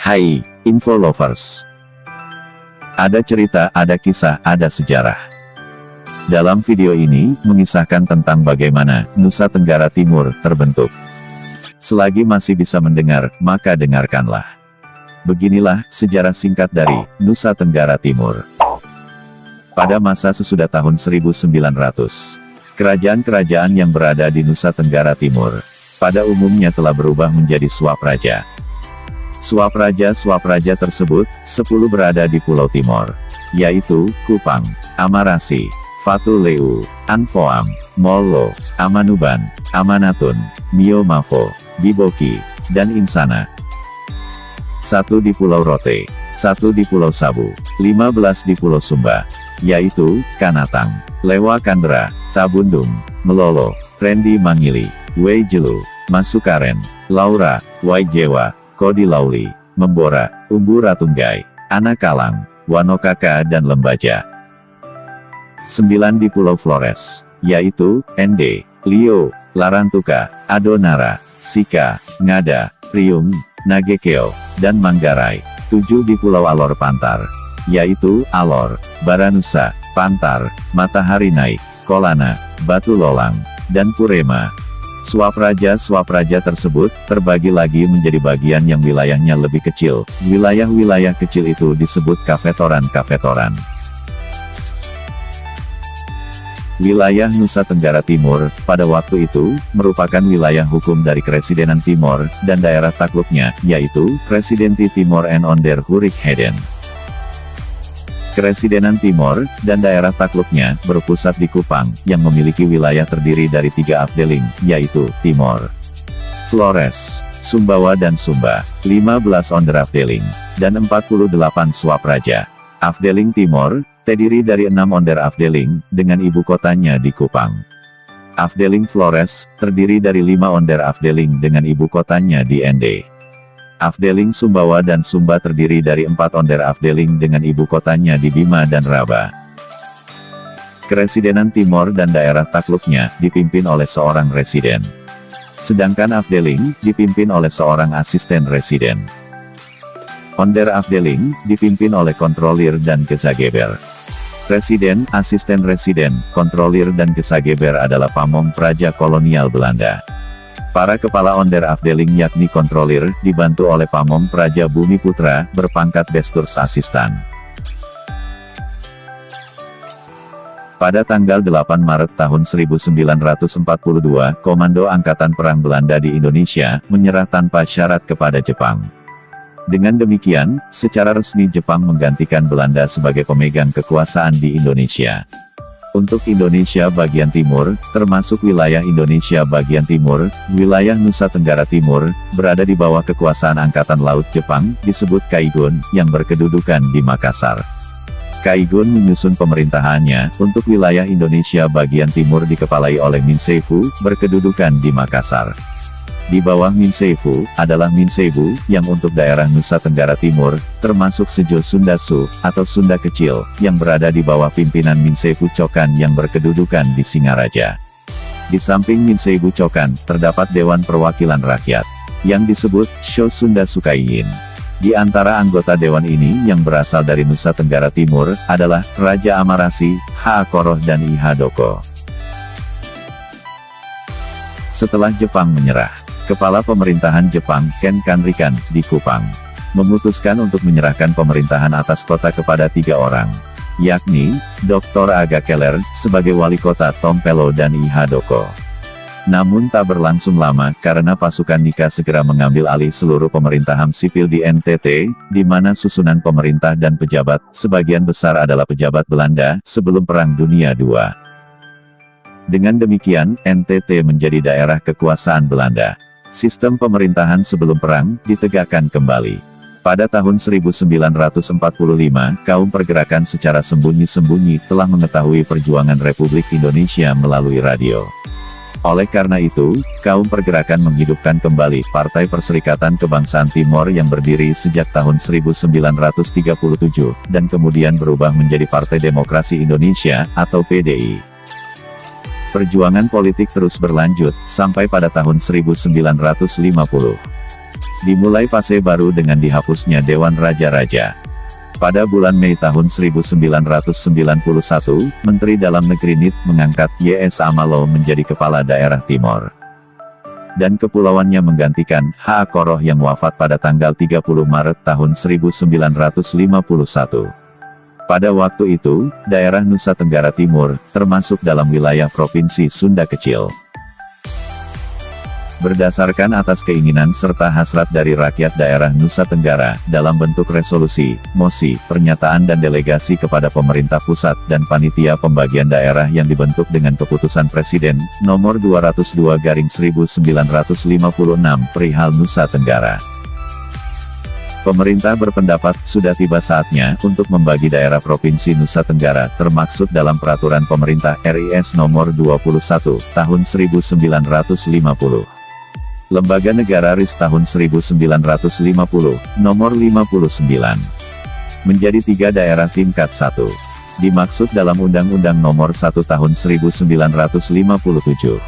Hai, Info Lovers. Ada cerita, ada kisah, ada sejarah. Dalam video ini, mengisahkan tentang bagaimana Nusa Tenggara Timur terbentuk. Selagi masih bisa mendengar, maka dengarkanlah. Beginilah sejarah singkat dari Nusa Tenggara Timur. Pada masa sesudah tahun 1900, kerajaan-kerajaan yang berada di Nusa Tenggara Timur, pada umumnya telah berubah menjadi Swapraja. Swapraja tersebut, 10 berada di Pulau Timor, yaitu, Kupang, Amarasi, Fatuleu, Anfoam, Molo, Amanuban, Amanatun, Miomavo, Biboki, dan Insana. 1 di Pulau Rote, 1 di Pulau Sabu, 15 di Pulau Sumba, yaitu, Kanatang, Lewa Kandera, Tabundung, Melolo, Rendi Mangili, Weijelu, Masukaren, Laura, Waijewa, Kodi Lauli, Membora, Umbu Ratunggai, Anakalang, Wanokaka dan Lembaja. 9 di Pulau Flores, yaitu, Ende, Lio, Larantuka, Adonara, Sika, Ngada, Riung, Nagekeo, dan Manggarai. 7 di Pulau Alor Pantar, yaitu, Alor, Baranusa, Pantar, Matahari Naik, Kolana, Batu Lolang, dan Purema. Swapraja tersebut, terbagi lagi menjadi bagian yang wilayahnya lebih kecil. Wilayah-wilayah kecil itu disebut kafetoran-kafetoran. Wilayah Nusa Tenggara Timur, pada waktu itu, merupakan wilayah hukum dari Kresidenan Timor, dan daerah takluknya, yaitu, Presidenti Timor en onder Hurik Heden. Kresidenan Timor, dan daerah takluknya, berpusat di Kupang, yang memiliki wilayah terdiri dari 3 afdeling, yaitu, Timor, Flores, Sumbawa dan Sumba, 15 onderafdeling, dan 48 Swapraja. Afdeling Timor, terdiri dari 6 onderafdeling, dengan ibu kotanya di Kupang. Afdeling Flores, terdiri dari 5 onderafdeling dengan ibu kotanya di Ende. Afdeling Sumbawa dan Sumba terdiri dari 4 onderafdeling dengan ibu kotanya di Bima dan Raba. Kresidenan Timor dan daerah takluknya, dipimpin oleh seorang residen. Sedangkan afdeling, dipimpin oleh seorang asisten residen. Onderafdeling, dipimpin oleh kontrolir dan gezageber. Residen, asisten residen, kontrolir dan gezageber adalah pamong praja kolonial Belanda. Para kepala onderafdeling yakni kontrolir, dibantu oleh pamong praja Bumi Putra, berpangkat besturs asistan. Pada tanggal 8 Maret tahun 1942, Komando Angkatan Perang Belanda di Indonesia, menyerah tanpa syarat kepada Jepang. Dengan demikian, secara resmi Jepang menggantikan Belanda sebagai pemegang kekuasaan di Indonesia. Untuk Indonesia bagian timur, termasuk wilayah Indonesia bagian timur, wilayah Nusa Tenggara Timur, berada di bawah kekuasaan Angkatan Laut Jepang, disebut Kaigun, yang berkedudukan di Makassar. Kaigun menyusun pemerintahannya, untuk wilayah Indonesia bagian timur dikepalai oleh Minseifu, berkedudukan di Makassar. Di bawah Minseifu, adalah Minsebu, yang untuk daerah Nusa Tenggara Timur, termasuk Sejo Sundasu, atau Sunda Kecil, yang berada di bawah pimpinan Minseifu Cokan yang berkedudukan di Singaraja. Di samping Minseifu Cokan, terdapat Dewan Perwakilan Rakyat, yang disebut Sho Sunda Sukaiyin. Di antara anggota dewan ini yang berasal dari Nusa Tenggara Timur, adalah Raja Amarasi, Haakoroh dan Ihadoko. Setelah Jepang menyerah, Kepala Pemerintahan Jepang, Ken Kanrikan, di Kupang, memutuskan untuk menyerahkan pemerintahan atas kota kepada 3 orang, yakni, Dr. Aga Keller, sebagai wali kota Tompelo dan Ihadoko. Namun tak berlangsung lama, karena pasukan Nika segera mengambil alih seluruh pemerintahan sipil di NTT, di mana susunan pemerintah dan pejabat, sebagian besar adalah pejabat Belanda, sebelum Perang Dunia II. Dengan demikian, NTT menjadi daerah kekuasaan Belanda. Sistem pemerintahan sebelum perang, ditegakkan kembali. Pada tahun 1945, kaum pergerakan secara sembunyi-sembunyi telah mengetahui perjuangan Republik Indonesia melalui radio. Oleh karena itu, kaum pergerakan menghidupkan kembali Partai Perserikatan Kebangsaan Timor yang berdiri sejak tahun 1937, dan kemudian berubah menjadi Partai Demokrasi Indonesia, atau PDI. Perjuangan politik terus berlanjut, sampai pada tahun 1950. Dimulai fase baru dengan dihapusnya Dewan Raja-Raja. Pada bulan Mei tahun 1991, Menteri Dalam Negeri NIT mengangkat Y.S. Amalo menjadi Kepala Daerah Timor. Dan kepulauannya menggantikan H.A. Koroh yang wafat pada tanggal 30 Maret tahun 1951. Pada waktu itu, daerah Nusa Tenggara Timur, termasuk dalam wilayah Provinsi Sunda Kecil. Berdasarkan atas keinginan serta hasrat dari rakyat daerah Nusa Tenggara, dalam bentuk resolusi, mosi, pernyataan dan delegasi kepada pemerintah pusat dan panitia pembagian daerah yang dibentuk dengan keputusan Presiden, nomor 202/1956 perihal Nusa Tenggara. Pemerintah berpendapat, sudah tiba saatnya, untuk membagi daerah Provinsi Nusa Tenggara, termaksud dalam Peraturan Pemerintah RIS nomor 21, tahun 1950. Lembaga Negara RIS tahun 1950, nomor 59. Menjadi 3 daerah tingkat 1. Dimaksud dalam Undang-Undang nomor 1 tahun 1957.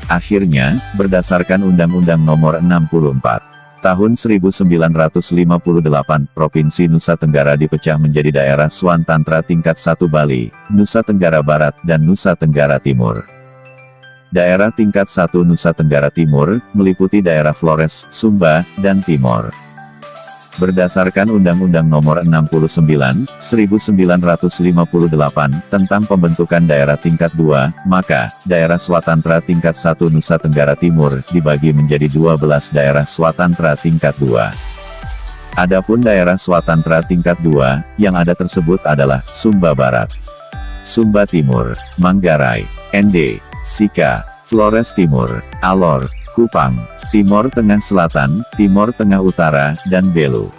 Akhirnya, berdasarkan Undang-Undang nomor 64. Tahun 1958, Provinsi Nusa Tenggara dipecah menjadi daerah Swantantra tingkat 1 Bali, Nusa Tenggara Barat, dan Nusa Tenggara Timur. Daerah tingkat 1 Nusa Tenggara Timur, meliputi daerah Flores, Sumba, dan Timor. Berdasarkan Undang-Undang Nomor 69, 1958, tentang pembentukan daerah tingkat 2, maka, daerah Swatantra tingkat 1 Nusa Tenggara Timur, dibagi menjadi 12 daerah Swatantra tingkat 2. Adapun daerah Swatantra tingkat 2, yang ada tersebut adalah, Sumba Barat, Sumba Timur, Manggarai, Ende, Sika, Flores Timur, Alor, Kupang, Timor Tengah Selatan, Timor Tengah Utara, dan Belu.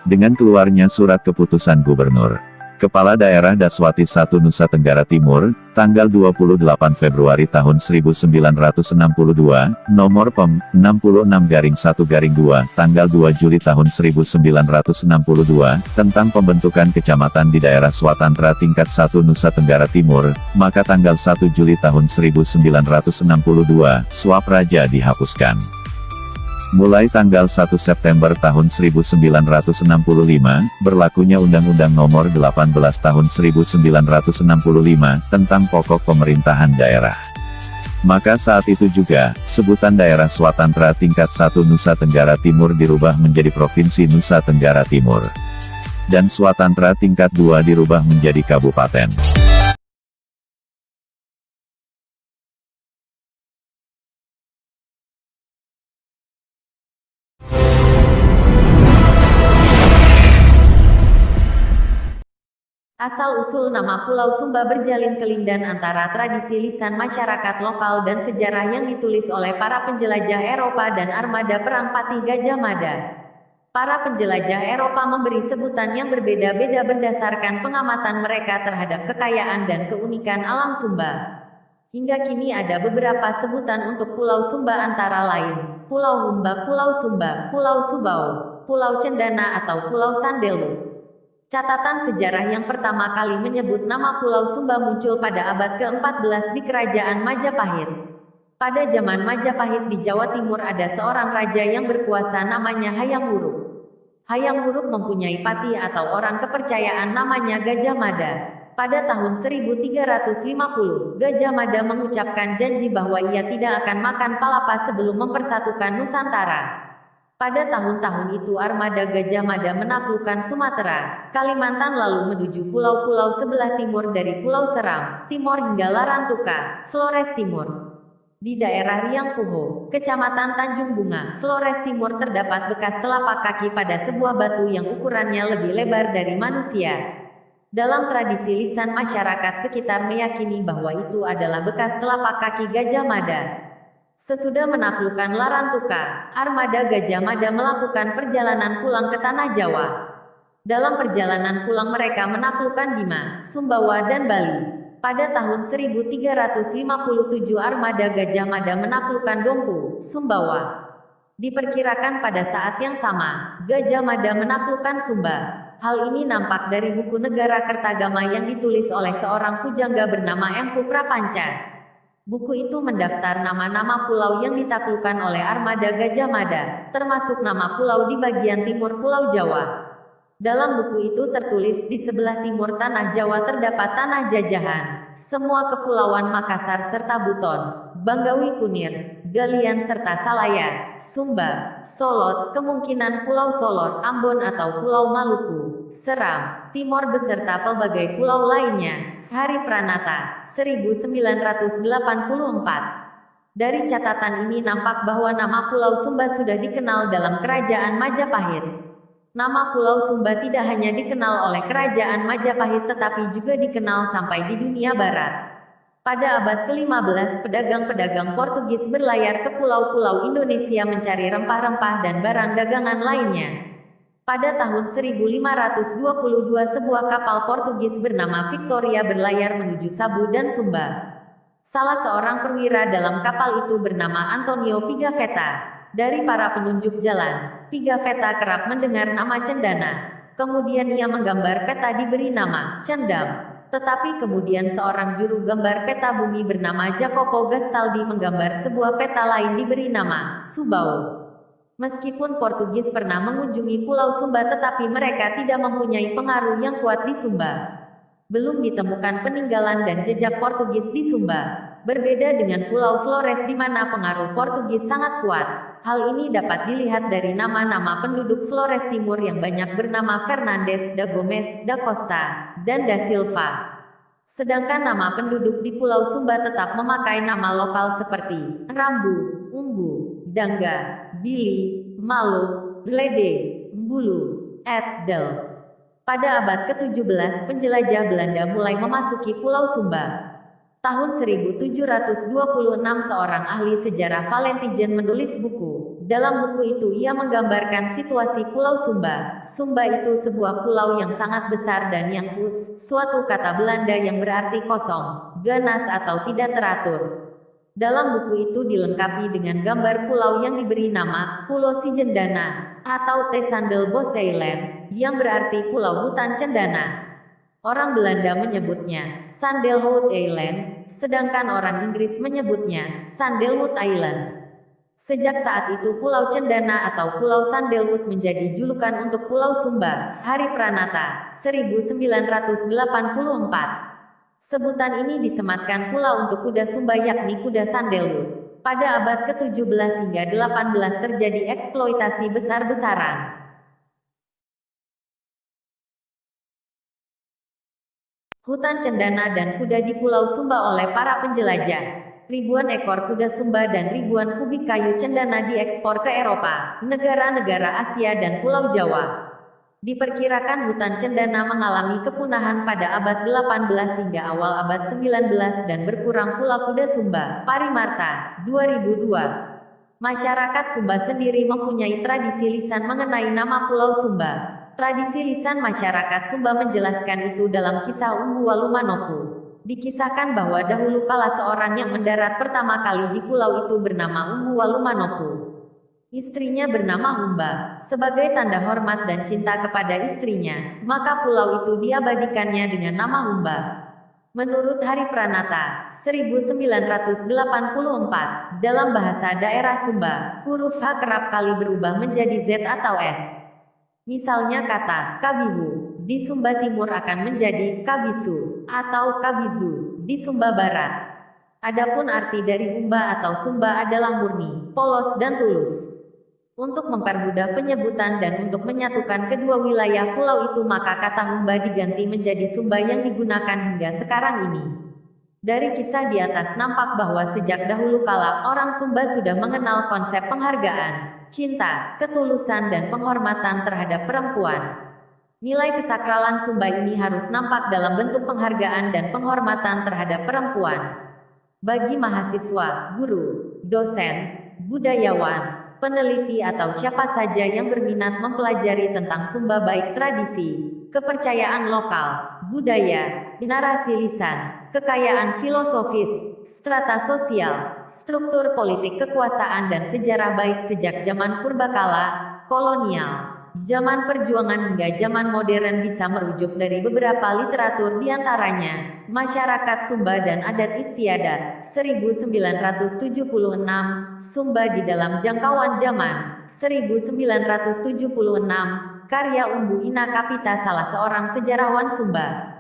Dengan keluarnya surat keputusan Gubernur Kepala Daerah Daswati 1 Nusa Tenggara Timur, tanggal 28 Februari tahun 1962, nomor PEM, 66/1/2, tanggal 2 Juli tahun 1962, tentang pembentukan kecamatan di daerah Swatantra tingkat 1 Nusa Tenggara Timur, maka tanggal 1 Juli tahun 1962, Swapraja dihapuskan. Mulai tanggal 1 September tahun 1965, berlakunya Undang-Undang Nomor 18 Tahun 1965, tentang pokok pemerintahan daerah. Maka saat itu juga, sebutan daerah Swatantra tingkat 1 Nusa Tenggara Timur dirubah menjadi Provinsi Nusa Tenggara Timur. Dan Swatantra tingkat 2 dirubah menjadi Kabupaten. Asal-usul nama Pulau Sumba berjalin kelindan antara tradisi lisan masyarakat lokal dan sejarah yang ditulis oleh para penjelajah Eropa dan armada perang Patih Gajah Mada. Para penjelajah Eropa memberi sebutan yang berbeda-beda berdasarkan pengamatan mereka terhadap kekayaan dan keunikan alam Sumba. Hingga kini ada beberapa sebutan untuk Pulau Sumba antara lain, Pulau Humba, Pulau Sumba, Pulau Subao, Pulau Cendana atau Pulau Sandelu. Catatan sejarah yang pertama kali menyebut nama Pulau Sumba muncul pada abad ke-14 di Kerajaan Majapahit. Pada zaman Majapahit di Jawa Timur ada seorang raja yang berkuasa namanya Hayam Wuruk. Hayam Wuruk mempunyai patih atau orang kepercayaan namanya Gajah Mada. Pada tahun 1350, Gajah Mada mengucapkan janji bahwa ia tidak akan makan palapa sebelum mempersatukan Nusantara. Pada tahun-tahun itu armada Gajah Mada menaklukkan Sumatera, Kalimantan lalu menuju pulau-pulau sebelah timur dari Pulau Seram, Timor hingga Larantuka, Flores Timur. Di daerah Riang Puho, Kecamatan Tanjung Bunga, Flores Timur terdapat bekas telapak kaki pada sebuah batu yang ukurannya lebih lebar dari manusia. Dalam tradisi lisan masyarakat sekitar meyakini bahwa itu adalah bekas telapak kaki Gajah Mada. Sesudah menaklukkan Larantuka, armada Gajah Mada melakukan perjalanan pulang ke Tanah Jawa. Dalam perjalanan pulang mereka menaklukkan Bima, Sumbawa dan Bali. Pada tahun 1357 armada Gajah Mada menaklukkan Dompu, Sumbawa. Diperkirakan pada saat yang sama, Gajah Mada menaklukkan Sumba. Hal ini nampak dari buku Negara Kertagama yang ditulis oleh seorang pujangga bernama Empu Prapanca. Buku itu mendaftar nama-nama pulau yang ditaklukkan oleh armada Gajah Mada, termasuk nama pulau di bagian timur Pulau Jawa. Dalam buku itu tertulis di sebelah timur tanah Jawa terdapat tanah jajahan, semua kepulauan Makassar serta Buton, Banggawi Kunir, Galian serta Salaya, Sumba, Solot, kemungkinan Pulau Solor, Ambon atau Pulau Maluku, Seram, Timor beserta pelbagai pulau lainnya. Hari Pranata, 1984. Dari catatan ini nampak bahwa nama Pulau Sumba sudah dikenal dalam Kerajaan Majapahit. Nama Pulau Sumba tidak hanya dikenal oleh Kerajaan Majapahit tetapi juga dikenal sampai di dunia barat. Pada abad ke-15, pedagang-pedagang Portugis berlayar ke pulau-pulau Indonesia mencari rempah-rempah dan barang dagangan lainnya. Pada tahun 1522 sebuah kapal Portugis bernama Victoria berlayar menuju Sabu dan Sumba. Salah seorang perwira dalam kapal itu bernama Antonio Pigafetta. Dari para penunjuk jalan, Pigafetta kerap mendengar nama Cendana. Kemudian ia menggambar peta diberi nama Cendam. Tetapi kemudian seorang juru gambar peta bumi bernama Jacopo Gastaldi menggambar sebuah peta lain diberi nama Subao. Meskipun Portugis pernah mengunjungi Pulau Sumba tetapi mereka tidak mempunyai pengaruh yang kuat di Sumba. Belum ditemukan peninggalan dan jejak Portugis di Sumba. Berbeda dengan Pulau Flores di mana pengaruh Portugis sangat kuat. Hal ini dapat dilihat dari nama-nama penduduk Flores Timur yang banyak bernama Fernandes, da Gomes, da Costa, dan da Silva. Sedangkan nama penduduk di Pulau Sumba tetap memakai nama lokal seperti Rambu, Umbu, Dangga, Bili, Malo, Lede, Mbulu, Del. Pada abad ke-17 penjelajah Belanda mulai memasuki Pulau Sumba. Tahun 1726 seorang ahli sejarah Valentijn menulis buku. Dalam buku itu ia menggambarkan situasi Pulau Sumba. Sumba itu sebuah pulau yang sangat besar dan yang suatu kata Belanda yang berarti kosong, ganas atau tidak teratur. Dalam buku itu dilengkapi dengan gambar pulau yang diberi nama Pulau Sijendana atau Tesandel-Bos Island, yang berarti Pulau Hutan Cendana. Orang Belanda menyebutnya Sandelhout Island, sedangkan orang Inggris menyebutnya Sandelwood Island. Sejak saat itu Pulau Cendana atau Pulau Sandelwood menjadi julukan untuk Pulau Sumba. Hari Pranata, 1984. Sebutan ini disematkan pula untuk kuda Sumba yakni kuda Sandelwood. Pada abad ke-17 hingga 18 terjadi eksploitasi besar-besaran. Hutan cendana dan kuda di Pulau Sumba oleh para penjelajah. Ribuan ekor kuda Sumba dan ribuan kubik kayu cendana diekspor ke Eropa, negara-negara Asia dan Pulau Jawa. Diperkirakan hutan cendana mengalami kepunahan pada abad 18 hingga awal abad 19 dan berkurang pula kuda Sumba. Parimarta, 2002. Masyarakat Sumba sendiri mempunyai tradisi lisan mengenai nama Pulau Sumba. Tradisi lisan masyarakat Sumba menjelaskan itu dalam kisah Umbu Walumanoku. Dikisahkan bahwa dahulu kala seorang yang mendarat pertama kali di pulau itu bernama Umbu Walumanoku. Istrinya bernama Humba. Sebagai tanda hormat dan cinta kepada istrinya, maka pulau itu diabadikannya dengan nama Humba. Menurut Hari Pranata, 1984, dalam bahasa daerah Sumba, huruf H kerap kali berubah menjadi Z atau S. Misalnya kata Kabihu di Sumba Timur akan menjadi Kabisu atau Kabizu di Sumba Barat. Adapun arti dari Humba atau Sumba adalah murni, polos dan tulus. Untuk mempermudah penyebutan dan untuk menyatukan kedua wilayah pulau itu maka kata Humba diganti menjadi Sumba yang digunakan hingga sekarang ini. Dari kisah di atas nampak bahwa sejak dahulu kala orang Sumba sudah mengenal konsep penghargaan, cinta, ketulusan dan penghormatan terhadap perempuan. Nilai kesakralan Sumba ini harus nampak dalam bentuk penghargaan dan penghormatan terhadap perempuan. Bagi mahasiswa, guru, dosen, budayawan, peneliti atau siapa saja yang berminat mempelajari tentang Sumba baik tradisi, kepercayaan lokal, budaya, narasi lisan, kekayaan filosofis, strata sosial, struktur politik kekuasaan dan sejarah baik sejak zaman purbakala, kolonial, Zaman perjuangan hingga zaman modern bisa merujuk dari beberapa literatur diantaranya Masyarakat Sumba dan Adat Istiadat 1976, Sumba di dalam Jangkauan Zaman 1976, karya Umbu Ina Kapita salah seorang sejarawan Sumba.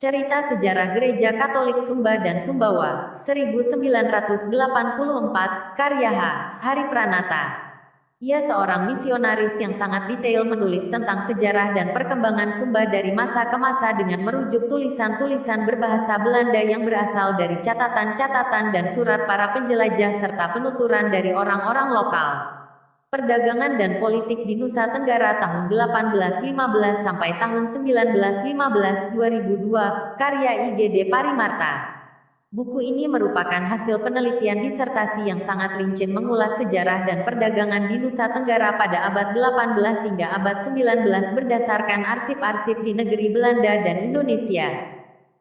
Cerita Sejarah Gereja Katolik Sumba dan Sumbawa 1984, karya Hari Pranata. Ia seorang misionaris yang sangat detail menulis tentang sejarah dan perkembangan Sumba dari masa ke masa dengan merujuk tulisan-tulisan berbahasa Belanda yang berasal dari catatan-catatan dan surat para penjelajah serta penuturan dari orang-orang lokal. Perdagangan dan Politik di Nusa Tenggara tahun 1815 sampai tahun 1915 2002, karya IGD Parimarta. Buku ini merupakan hasil penelitian disertasi yang sangat rinci mengulas sejarah dan perdagangan di Nusa Tenggara pada abad 18 hingga abad 19 berdasarkan arsip-arsip di negeri Belanda dan Indonesia.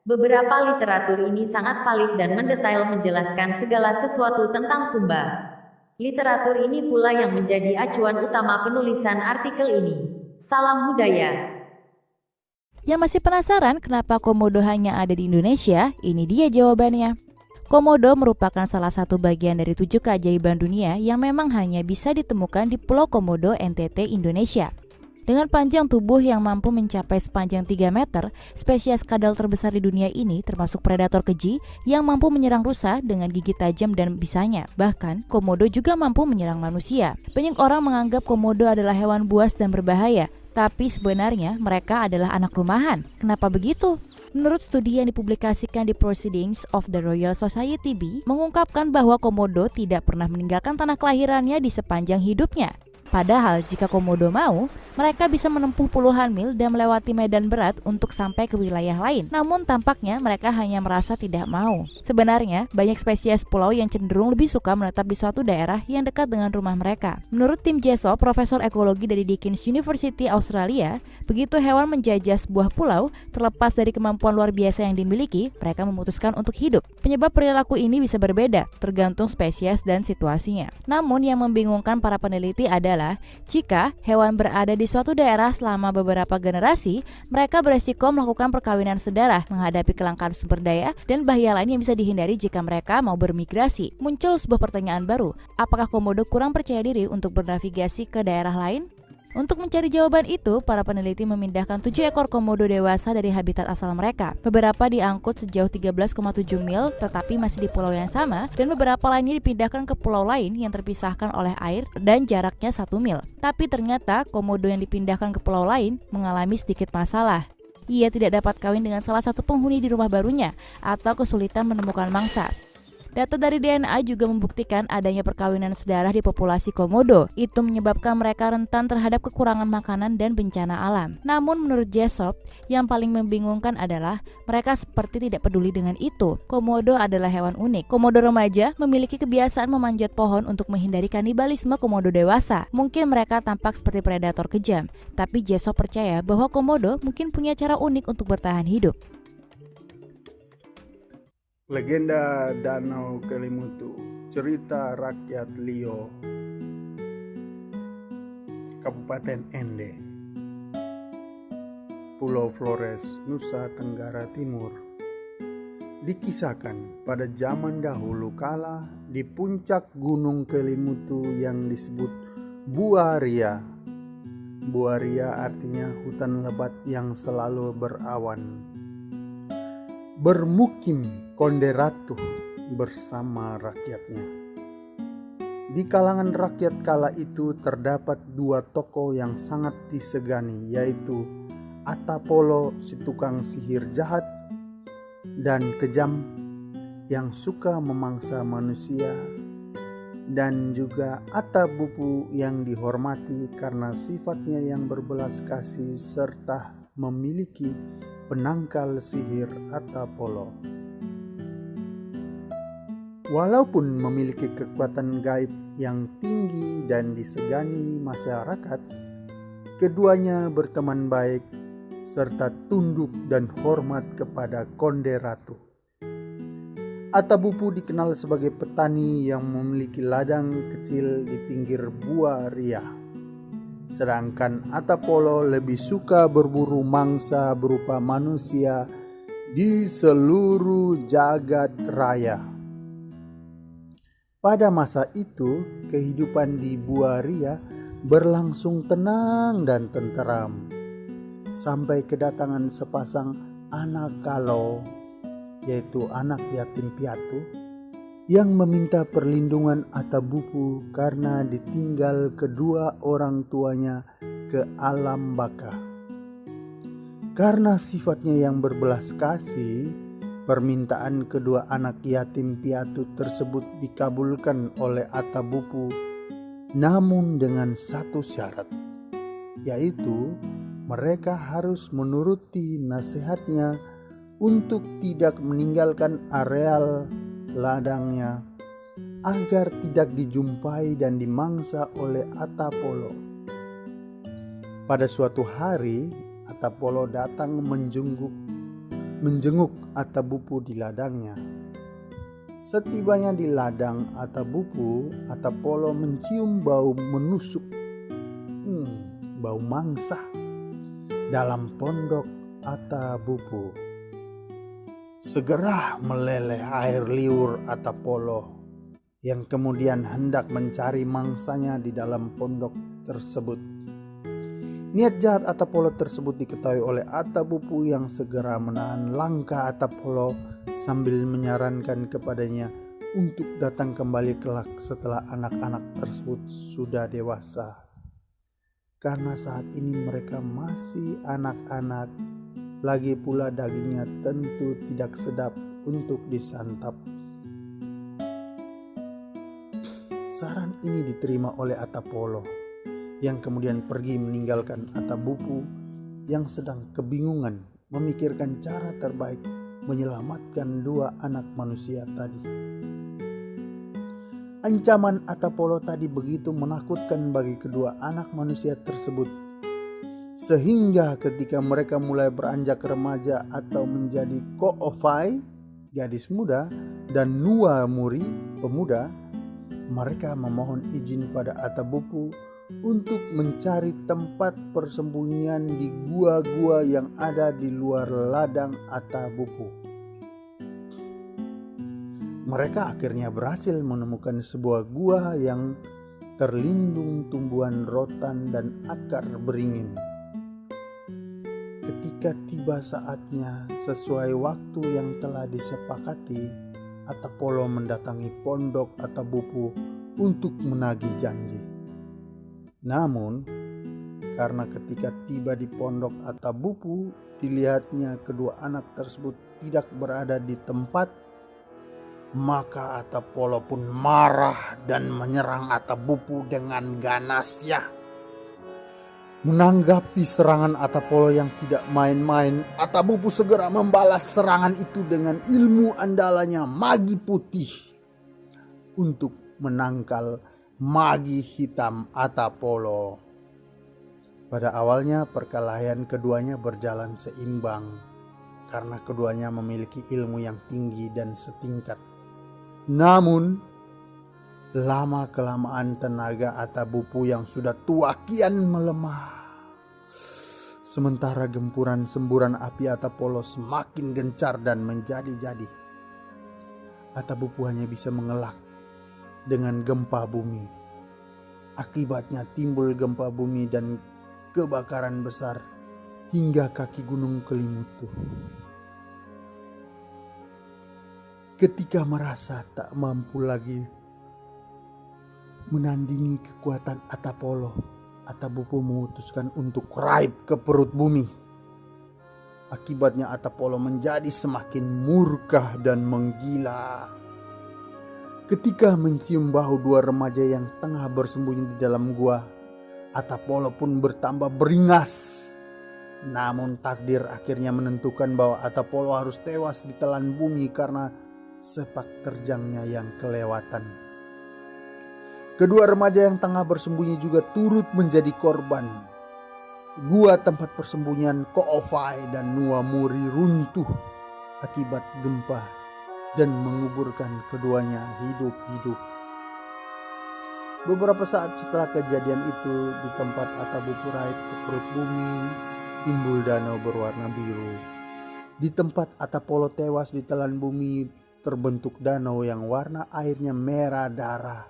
Beberapa literatur ini sangat valid dan mendetail menjelaskan segala sesuatu tentang Sumba. Literatur ini pula yang menjadi acuan utama penulisan artikel ini. Salam budaya. Yang masih penasaran kenapa komodo hanya ada di Indonesia? Ini dia jawabannya. Komodo merupakan salah satu bagian dari 7 keajaiban dunia yang memang hanya bisa ditemukan di Pulau Komodo, NTT, Indonesia. Dengan panjang tubuh yang mampu mencapai sepanjang 3 meter, spesies kadal terbesar di dunia ini termasuk predator keji yang mampu menyerang rusa dengan gigi tajam dan bisanya. Bahkan, komodo juga mampu menyerang manusia. Banyak orang menganggap komodo adalah hewan buas dan berbahaya, tapi sebenarnya mereka adalah anak rumahan. Kenapa begitu? Menurut studi yang dipublikasikan di Proceedings of the Royal Society B, mengungkapkan bahwa komodo tidak pernah meninggalkan tanah kelahirannya di sepanjang hidupnya. Padahal jika komodo mau, mereka bisa menempuh puluhan mil dan melewati medan berat untuk sampai ke wilayah lain. Namun tampaknya mereka hanya merasa tidak mau. Sebenarnya, banyak spesies pulau yang cenderung lebih suka menetap di suatu daerah yang dekat dengan rumah mereka. Menurut Tim Jessop, profesor ekologi dari Deakin University Australia, begitu hewan menjajah sebuah pulau, terlepas dari kemampuan luar biasa yang dimiliki, mereka memutuskan untuk hidup. Penyebab perilaku ini bisa berbeda, tergantung spesies dan situasinya. Namun yang membingungkan para peneliti adalah jika hewan berada di suatu daerah selama beberapa generasi, mereka beresiko melakukan perkawinan sedarah, menghadapi kelangkaan sumber daya, dan bahaya lain yang bisa dihindari jika mereka mau bermigrasi. Muncul sebuah pertanyaan baru, apakah komodo kurang percaya diri untuk bernavigasi ke daerah lain? Untuk mencari jawaban itu, para peneliti memindahkan 7 ekor komodo dewasa dari habitat asal mereka. Beberapa diangkut sejauh 13,7 mil, tetapi masih di pulau yang sama, dan beberapa lainnya dipindahkan ke pulau lain yang terpisahkan oleh air dan jaraknya 1 mil. Tapi ternyata, komodo yang dipindahkan ke pulau lain mengalami sedikit masalah. Ia tidak dapat kawin dengan salah satu penghuni di rumah barunya, atau kesulitan menemukan mangsa. Data dari DNA juga membuktikan adanya perkawinan sedarah di populasi komodo. Itu menyebabkan mereka rentan terhadap kekurangan makanan dan bencana alam. Namun menurut Jessop, yang paling membingungkan adalah mereka seperti tidak peduli dengan itu. Komodo adalah hewan unik. Komodo remaja memiliki kebiasaan memanjat pohon untuk menghindari kanibalisme komodo dewasa. Mungkin mereka tampak seperti predator kejam, tapi Jessop percaya bahwa komodo mungkin punya cara unik untuk bertahan hidup. Legenda Danau Kelimutu, cerita rakyat Lio, Kabupaten Ende, Pulau Flores, Nusa Tenggara Timur. Dikisahkan pada zaman dahulu kala di puncak Gunung Kelimutu yang disebut Buaria. Buaria artinya hutan lebat yang selalu berawan. Bermukim Konde Ratu bersama rakyatnya. Di kalangan rakyat kala itu terdapat 2 tokoh yang sangat disegani, yaitu Atapolo, si tukang sihir jahat dan kejam yang suka memangsa manusia, dan juga Atabupu yang dihormati karena sifatnya yang berbelas kasih serta memiliki penangkal sihir Atapolo. Walaupun memiliki kekuatan gaib yang tinggi dan disegani masyarakat, keduanya berteman baik serta tunduk dan hormat kepada Konde Ratu. Atabupu dikenal sebagai petani yang memiliki ladang kecil di pinggir Buaria. sedangkan Atapolo lebih suka berburu mangsa berupa manusia di seluruh jagat raya. Pada masa itu, kehidupan di Buaria berlangsung tenang dan tenteram, sampai kedatangan sepasang anak kalau, yaitu anak yatim piatu, yang meminta perlindungan Atabupu karena ditinggal kedua orang tuanya ke alam baka. Karena sifatnya yang berbelas kasih, permintaan kedua anak yatim piatu tersebut dikabulkan oleh Atabupu, namun dengan satu syarat, yaitu mereka harus menuruti nasihatnya untuk tidak meninggalkan areal ladangnya agar tidak dijumpai dan dimangsa oleh Atapolo. Pada suatu hari, Atapolo datang menjenguk Atabupu di ladangnya. Setibanya di ladang Atabupu, Atapolo mencium bau menusuk, bau mangsa dalam pondok Atabupu. Segera meleleh air liur Atapolo yang kemudian hendak mencari mangsanya di dalam pondok tersebut. Niat jahat Atapolo tersebut diketahui oleh Atabupu yang segera menahan langkah Atapolo sambil menyarankan kepadanya untuk datang kembali kelak setelah anak-anak tersebut sudah dewasa. Karena saat ini mereka masih anak-anak, lagi pula dagingnya tentu tidak sedap untuk disantap. Saran ini diterima oleh Atapolo, yang kemudian pergi meninggalkan Atabupu yang sedang kebingungan memikirkan cara terbaik menyelamatkan dua anak manusia tadi. Ancaman Atapolo tadi begitu menakutkan bagi kedua anak manusia tersebut, sehingga ketika mereka mulai beranjak remaja atau menjadi Ko'ofai, gadis muda, dan Nua Muri, pemuda, mereka memohon izin pada Atabupu untuk mencari tempat persembunyian di gua-gua yang ada di luar ladang Atabupu. Mereka akhirnya berhasil menemukan sebuah gua yang terlindung tumbuhan rotan dan akar beringin. Ketika tiba saatnya sesuai waktu yang telah disepakati, Atapolo mendatangi pondok Atabupu untuk menagih janji. Namun, karena ketika tiba di pondok Atabupu, dilihatnya kedua anak tersebut tidak berada di tempat, maka Atapolo pun marah dan menyerang Atabupu dengan ganasnya. Menanggapi serangan Atapolo yang tidak main-main, Atabupu segera membalas serangan itu dengan ilmu andalanya Magi Putih untuk menangkal Magi Hitam Atapolo. Pada awalnya perkelahian keduanya berjalan seimbang karena keduanya memiliki ilmu yang tinggi dan setingkat. Namun, lama-kelamaan tenaga Atabupu yang sudah tua kian melemah. Sementara gempuran semburan api Atapolo semakin gencar dan menjadi-jadi. Atabupu hanya bisa mengelak dengan gempa bumi. Akibatnya timbul gempa bumi dan kebakaran besar hingga kaki gunung Kelimutu. Ketika merasa tak mampu lagi menandingi kekuatan Atapolo, Atabupu memutuskan untuk raib ke perut bumi. Akibatnya Atapolo menjadi semakin murka dan menggila. Ketika mencium bahu dua remaja yang tengah bersembunyi di dalam gua, Atapolo pun bertambah beringas. Namun takdir akhirnya menentukan bahwa Atapolo harus tewas ditelan bumi karena sepak terjangnya yang kelewatan. Kedua remaja yang tengah bersembunyi juga turut menjadi korban. Gua tempat persembunyian Ko'ofai dan Nua Muri runtuh akibat gempa dan menguburkan keduanya hidup-hidup. Beberapa saat setelah kejadian itu, di tempat atap Bupurait ke perut bumi, timbul danau berwarna biru. Di tempat Atapolo tewas di telan bumi, terbentuk danau yang warna airnya merah darah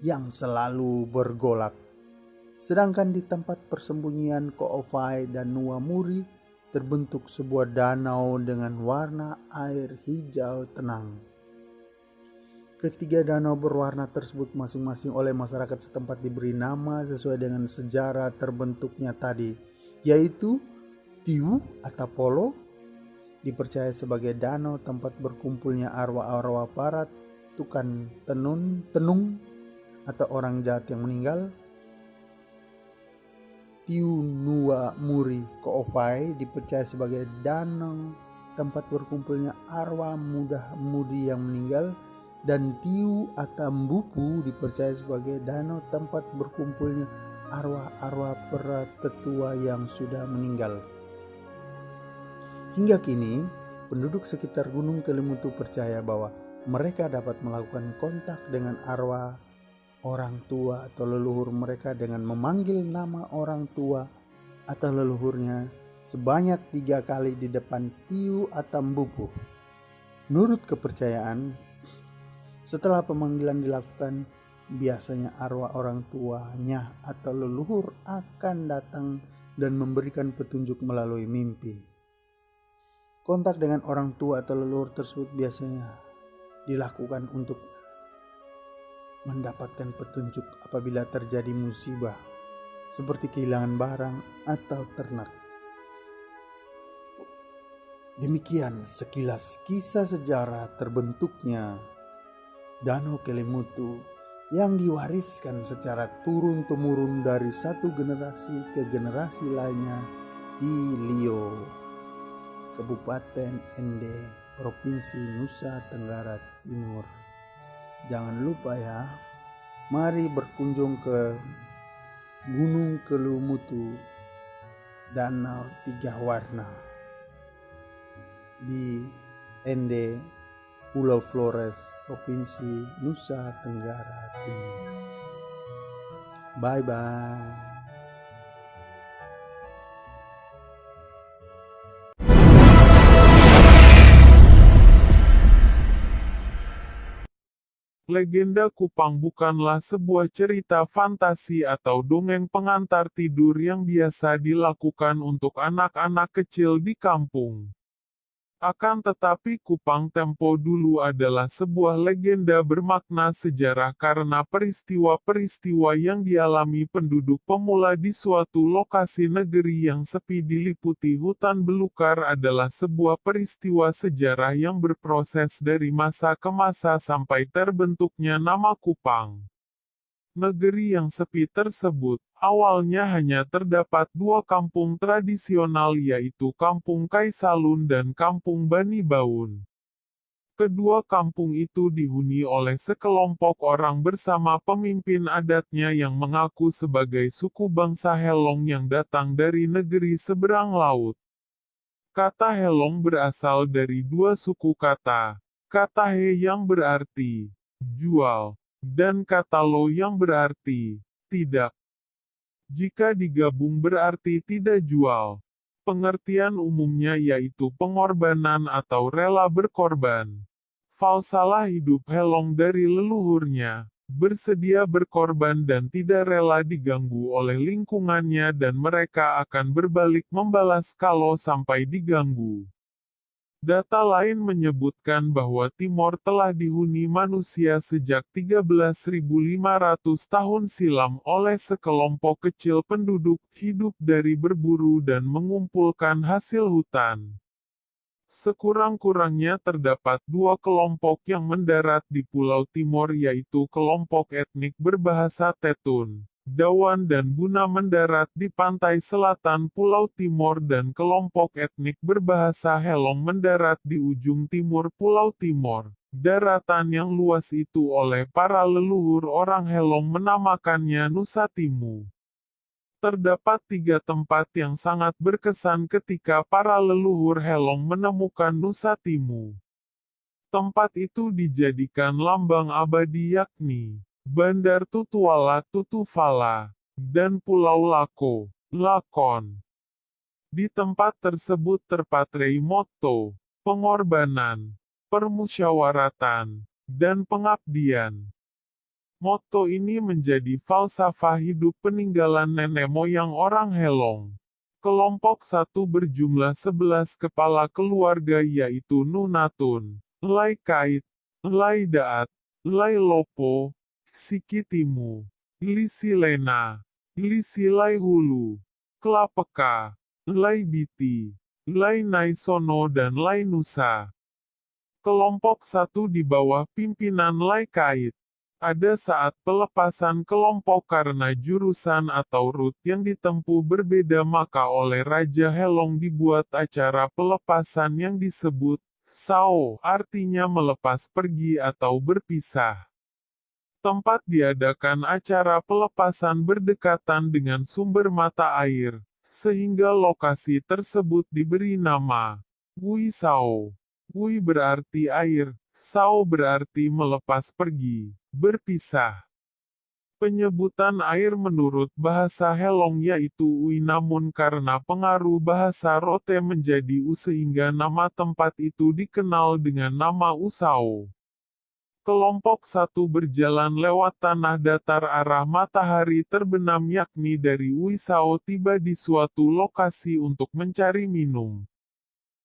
yang selalu bergolak. Sedangkan di tempat persembunyian Ko'ofai dan Nuwa Muri, terbentuk sebuah danau dengan warna air hijau tenang. Ketiga danau berwarna tersebut masing-masing oleh masyarakat setempat diberi nama sesuai dengan sejarah terbentuknya tadi, yaitu Tiu Atapolo dipercaya sebagai danau tempat berkumpulnya arwah-arwah para tukang tenung atau orang jahat yang meninggal. Tiu Nuwa Muri Ko'ofai dipercaya sebagai danau tempat berkumpulnya arwah muda-mudi yang meninggal, dan Tiu Atambupu dipercaya sebagai danau tempat berkumpulnya arwah-arwah para tetua yang sudah meninggal. Hingga kini, penduduk sekitar Gunung Kelimutu percaya bahwa mereka dapat melakukan kontak dengan arwah orang tua atau leluhur mereka dengan memanggil nama orang tua atau leluhurnya sebanyak 3 kali di depan Tiu Atambupu. Menurut kepercayaan, setelah pemanggilan dilakukan, biasanya arwah orang tuanya atau leluhur akan datang dan memberikan petunjuk melalui mimpi. Kontak dengan orang tua atau leluhur tersebut biasanya dilakukan untuk mendapatkan petunjuk apabila terjadi musibah, seperti kehilangan barang atau ternak. Demikian sekilas kisah sejarah terbentuknya Danau Kelimutu yang diwariskan secara turun-temurun dari satu generasi ke generasi lainnya di Lio, Kabupaten Ende, Provinsi Nusa Tenggara Timur. Jangan lupa ya, mari berkunjung ke Gunung Kelimutu, Danau 3 Warna di Ende, Pulau Flores, Provinsi Nusa Tenggara Timur. Bye-bye. Legenda Kupang bukanlah sebuah cerita fantasi atau dongeng pengantar tidur yang biasa dilakukan untuk anak-anak kecil di kampung. Akan tetapi Kupang tempo dulu adalah sebuah legenda bermakna sejarah karena peristiwa-peristiwa yang dialami penduduk pemula di suatu lokasi negeri yang sepi diliputi hutan belukar adalah sebuah peristiwa sejarah yang berproses dari masa ke masa sampai terbentuknya nama Kupang. Negeri yang sepi tersebut, awalnya hanya terdapat 2 kampung tradisional yaitu Kampung Kaisalun dan Kampung Bani Baun. Kedua kampung itu dihuni oleh sekelompok orang bersama pemimpin adatnya yang mengaku sebagai suku bangsa Helong yang datang dari negeri seberang laut. Kata Helong berasal dari 2 suku kata. Kata He yang berarti jual, dan kata Lo yang berarti tidak. Jika digabung berarti tidak jual. Pengertian umumnya yaitu pengorbanan atau rela berkorban. Falsalah hidup Helong dari leluhurnya, bersedia berkorban dan tidak rela diganggu oleh lingkungannya dan mereka akan berbalik membalas kalau sampai diganggu. Data lain menyebutkan bahwa Timor telah dihuni manusia sejak 13.500 tahun silam oleh sekelompok kecil penduduk hidup dari berburu dan mengumpulkan hasil hutan. Sekurang-kurangnya terdapat 2 kelompok yang mendarat di Pulau Timor yaitu kelompok etnik berbahasa Tetun, Dawan dan Buna mendarat di pantai selatan Pulau Timor dan kelompok etnik berbahasa Helong mendarat di ujung timur Pulau Timor. Daratan yang luas itu oleh para leluhur orang Helong menamakannya Nusa Timu. Terdapat 3 tempat yang sangat berkesan ketika para leluhur Helong menemukan Nusa Timu. Tempat itu dijadikan lambang abadi yakni Bandar Tutuala Tutufala, dan Pulau Lako, Lakon. Di tempat tersebut terpatrai motto, pengorbanan, permusyawaratan, dan pengabdian. Motto ini menjadi falsafah hidup peninggalan nenek moyang orang Helong. Kelompok 1 berjumlah 11 kepala keluarga yaitu Nunatun, Lai Kait, Lai Daat, Lai Lopo, Siki Timu, Lisi Lena, Lisi Lai Hulu, Klapeka, Lai Biti, Lai Naisono dan Lai Nusa. Kelompok 1 di bawah pimpinan Lai Kait. Ada saat pelepasan kelompok karena jurusan atau rute yang ditempuh berbeda maka oleh Raja Helong dibuat acara pelepasan yang disebut Sao, artinya melepas pergi atau berpisah. Tempat diadakan acara pelepasan berdekatan dengan sumber mata air, sehingga lokasi tersebut diberi nama Wui Sao. Wui berarti air, Sao berarti melepas pergi, berpisah. Penyebutan air menurut bahasa Helong yaitu Ui namun karena pengaruh bahasa Rote menjadi U sehingga nama tempat itu dikenal dengan nama Usao. Kelompok 1 berjalan lewat tanah datar arah matahari terbenam yakni dari Uisao tiba di suatu lokasi untuk mencari minum.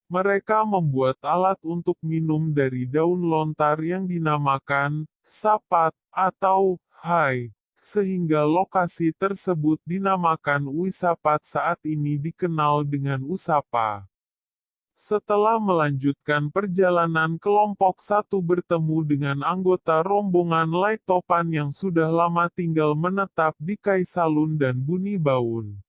Mereka membuat alat untuk minum dari daun lontar yang dinamakan sapat atau hai, sehingga lokasi tersebut dinamakan Uisapat saat ini dikenal dengan Usapa. Setelah melanjutkan perjalanan kelompok 1 bertemu dengan anggota rombongan Lai Topan yang sudah lama tinggal menetap di Kaisalun dan Buni Baun.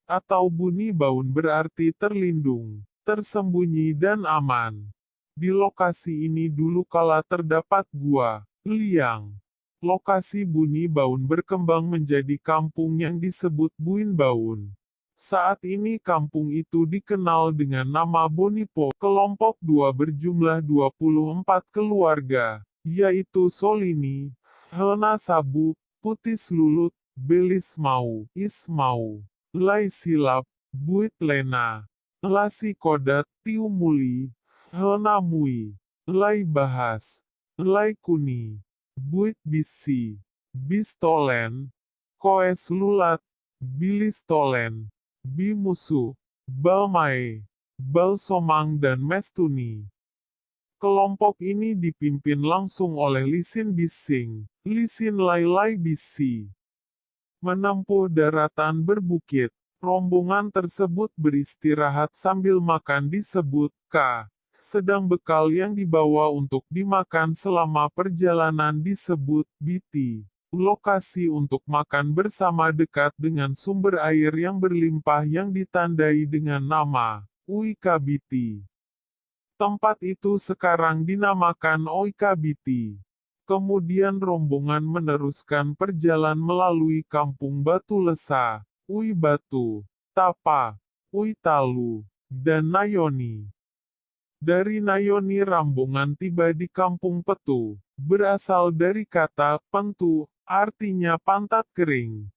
Atau Buni Baun berarti terlindung, tersembunyi dan aman. Di lokasi ini dulu kala terdapat gua, liang. Lokasi Buni Baun berkembang menjadi kampung yang disebut Buin Baun. Saat ini kampung itu dikenal dengan nama Bonipo. Kelompok 2 berjumlah 24 keluarga, yaitu Solini, Helna Sabu, Putis Lulut, Belis Mau, Ismau, Lai Silap, Buit Lena, Lasi Kodat, Tiu Muli, Helna Mui, Lai Bahas, Lai Kuni, Buit Bisi, Bistolen, Koes Lulat, Bilistolen, Bimusu, Balmae, Balsomang dan Mestuni. Kelompok ini dipimpin langsung oleh Lisin Bising, Lisin Lai Bisi. Menempuh daratan berbukit, rombongan tersebut beristirahat sambil makan disebut K. Sedang bekal yang dibawa untuk dimakan selama perjalanan disebut Biti. Lokasi untuk makan bersama dekat dengan sumber air yang berlimpah yang ditandai dengan nama Uikabiti. Tempat itu sekarang dinamakan Oikabiti. Kemudian rombongan meneruskan perjalanan melalui kampung Batu Lesa, Ui Batu, Tapa, Ui Talu, dan Nayoni. Dari Nayoni rombongan tiba di kampung Petu, berasal dari kata pentu, artinya pantat kering.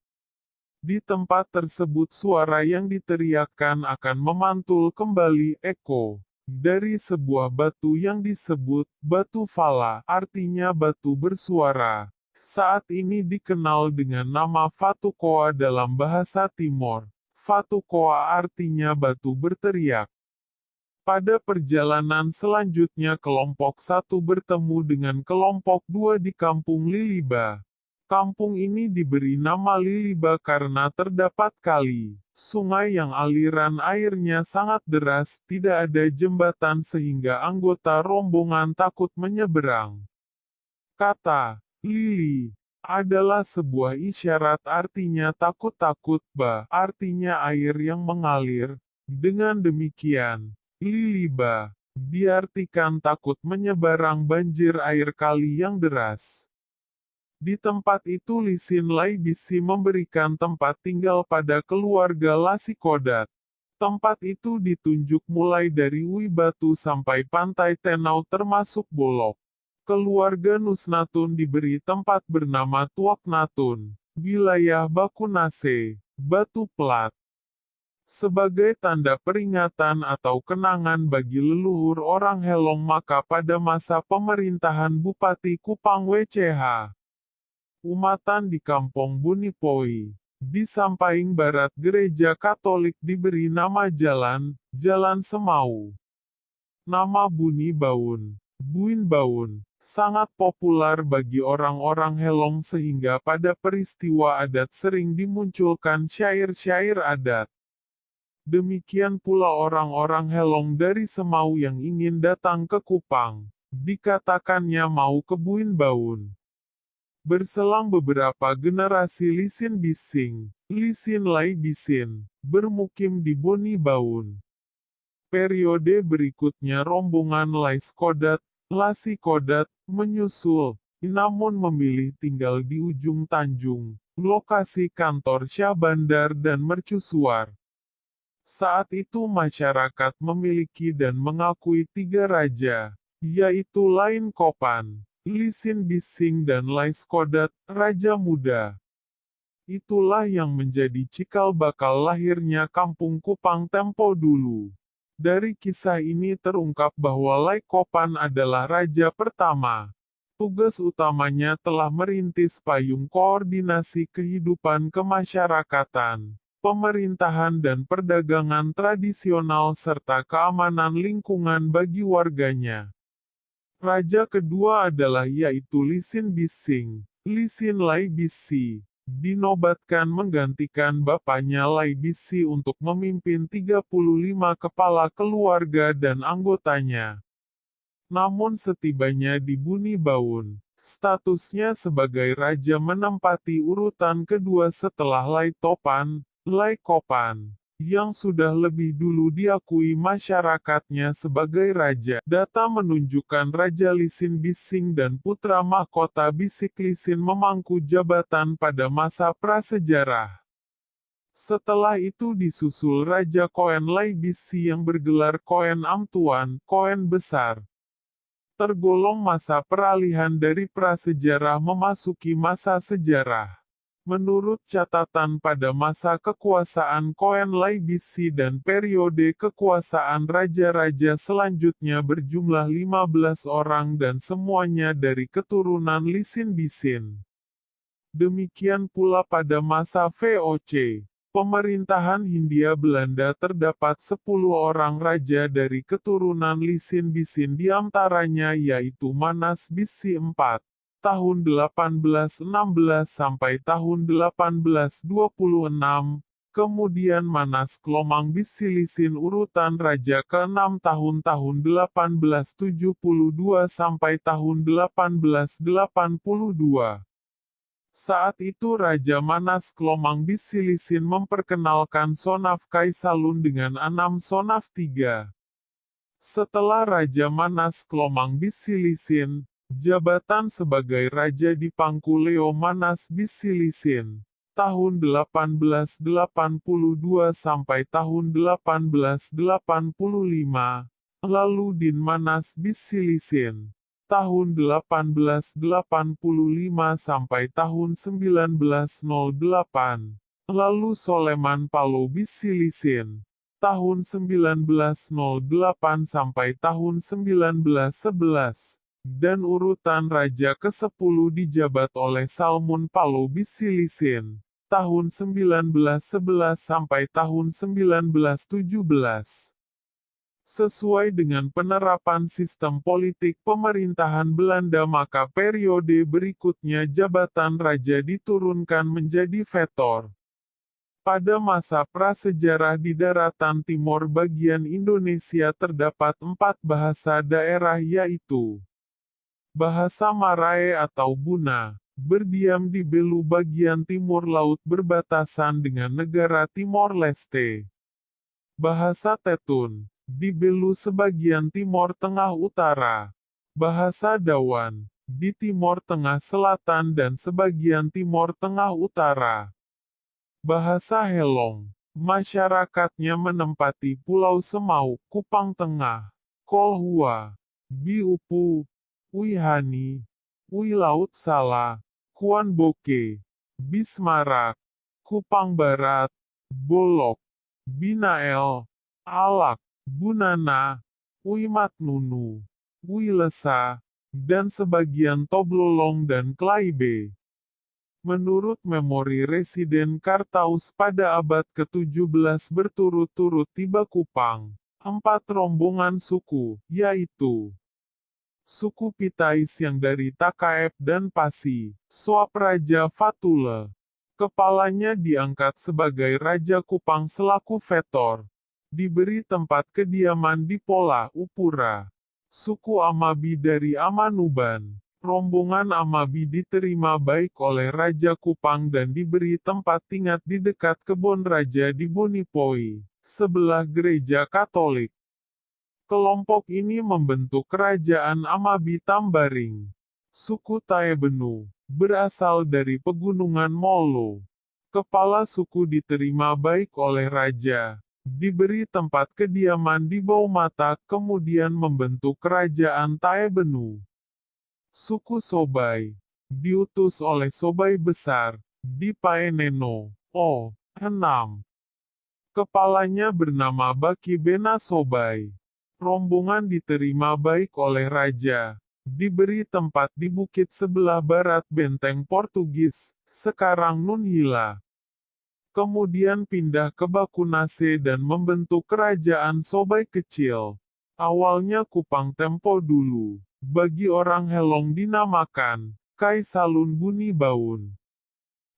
Di tempat tersebut suara yang diteriakkan akan memantul kembali eko dari sebuah batu yang disebut batu fala, artinya batu bersuara. Saat ini dikenal dengan nama Fatukoa dalam bahasa Timor. Fatukoa artinya batu berteriak. Pada perjalanan selanjutnya kelompok 1 bertemu dengan kelompok 2 di kampung Liliba. Kampung ini diberi nama Liliba karena terdapat kali, sungai yang aliran airnya sangat deras, tidak ada jembatan sehingga anggota rombongan takut menyeberang. Kata Lili adalah sebuah isyarat artinya takut-takut, artinya air yang mengalir. Dengan demikian, Liliba diartikan takut menyeberang banjir air kali yang deras. Di tempat itu Lisin Lai Bisi memberikan tempat tinggal pada keluarga Lasikodat. Tempat itu ditunjuk mulai dari Ui Batu sampai pantai Tenau termasuk Bolok. Keluarga Nusnatun diberi tempat bernama Tuaknatun, wilayah Bakunase, Batu Plat. Sebagai tanda peringatan atau kenangan bagi leluhur orang Helong maka pada masa pemerintahan Bupati Kupang WCH. Umatan di Kampung Bunipoi, di samping barat gereja Katolik diberi nama jalan, Jalan Semau. Nama Buni Baun, Buin Baun, sangat populer bagi orang-orang Helong sehingga pada peristiwa adat sering dimunculkan syair-syair adat. Demikian pula orang-orang Helong dari Semau yang ingin datang ke Kupang, dikatakannya mau ke Buin Baun. Berselang beberapa generasi Lisin Bising, Lisin Lai Bisin, bermukim di Boni Baun. Periode berikutnya rombongan Lai Skodat, Lasi Kodat, menyusul, namun memilih tinggal di ujung Tanjung, lokasi kantor Syah Bandar dan mercusuar. Saat itu masyarakat memiliki dan mengakui 3 raja, yaitu Lain Kopan, Lisin Bising dan Lai Skodat, Raja Muda. Itulah yang menjadi cikal bakal lahirnya Kampung Kupang tempo dulu. Dari kisah ini terungkap bahwa Lai Kopan adalah raja pertama. Tugas utamanya telah merintis payung koordinasi kehidupan kemasyarakatan, pemerintahan dan perdagangan tradisional serta keamanan lingkungan bagi warganya. Raja kedua adalah yaitu Lisin Bising, Lisin Lai Bisi, dinobatkan menggantikan bapaknya Lai Bisi untuk memimpin 35 kepala keluarga dan anggotanya. Namun setibanya di Buni Baun, statusnya sebagai raja menempati urutan kedua setelah Lai Topan, Lai Kopan, yang sudah lebih dulu diakui masyarakatnya sebagai raja. Data menunjukkan Raja Lisin Bising dan putra mahkota Bisik Lisin memangku jabatan pada masa prasejarah. Setelah itu disusul Raja Koen Lai Bisi yang bergelar Koen Amtuan, Koen Besar. Tergolong masa peralihan dari prasejarah memasuki masa sejarah. Menurut catatan pada masa kekuasaan Koen Lai Bisi dan periode kekuasaan raja-raja selanjutnya berjumlah 15 orang dan semuanya dari keturunan Lisin Bisin. Demikian pula pada masa VOC, pemerintahan Hindia Belanda terdapat 10 orang raja dari keturunan Lisin Bisin diantaranya yaitu Manas Bisi IV. Tahun 1816 sampai tahun 1826, kemudian Manas Klomang Bisi Lisin urutan raja ke-6 tahun 1872 sampai tahun 1882. Saat itu Raja Manas Klomang Bisi Lisin memperkenalkan Sonaf Kaisalun dengan Anam Sonaf III. Setelah Raja Manas Klomang Bisi Lisin, jabatan sebagai raja dipangku Leo Manas Bisi Lisin, tahun 1882 sampai tahun 1885, lalu Din Manas Bisi Lisin, tahun 1885 sampai tahun 1908, lalu Soleman Palo Bisi Lisin, tahun 1908 sampai tahun 1911. Dan urutan raja ke-10 dijabat oleh Salmun Palo Bisi Lisin, tahun 1911 sampai tahun 1917. Sesuai dengan penerapan sistem politik pemerintahan Belanda maka periode berikutnya jabatan raja diturunkan menjadi vetor. Pada masa prasejarah di daratan timur bagian Indonesia terdapat 4 bahasa daerah yaitu Bahasa Marae atau Buna, berdiam di Belu bagian timur laut berbatasan dengan negara Timor Leste. Bahasa Tetun, di Belu sebagian Timor Tengah Utara. Bahasa Dawan, di Timor Tengah Selatan dan sebagian Timor Tengah Utara. Bahasa Helong, masyarakatnya menempati Pulau Semau, Kupang Tengah, Kolhua, Biupu, Uihani, Ui Laut Sala, Kuan Boke, Bismarak, Kupang Barat, Bolok, Binael, Alak, Bunana, Ui Matnunu, Ui Lesa, dan sebagian Toblolong dan Klaibe. Menurut memori Residen Kartaus pada abad ke-17 berturut-turut tiba Kupang, 4 rombongan suku, yaitu suku Pitais yang dari Takaep dan Pasi, Soap Raja Fatule. Kepalanya diangkat sebagai Raja Kupang selaku Vetor. Diberi tempat kediaman di Pola, Upura. Suku Amabi dari Amanuban. Rombongan Amabi diterima baik oleh Raja Kupang dan diberi tempat tinggal di dekat kebun raja di Bonipoi, sebelah gereja Katolik. Kelompok ini membentuk kerajaan Amabi Tambaring. Suku Taebenu, berasal dari pegunungan Molo. Kepala suku diterima baik oleh raja, diberi tempat kediaman di Baumata kemudian membentuk kerajaan Taebenu. Suku Sobai, diutus oleh Sobai Besar, di Paeneno, 6. Kepalanya bernama Baki Bena Sobai. Rombongan diterima baik oleh raja, diberi tempat di bukit sebelah barat benteng Portugis, sekarang Nunhila. Kemudian pindah ke Bakunase dan membentuk kerajaan Sobai kecil. Awalnya Kupang Tempo dulu, bagi orang Helong dinamakan, Kaisalun Buni Baun.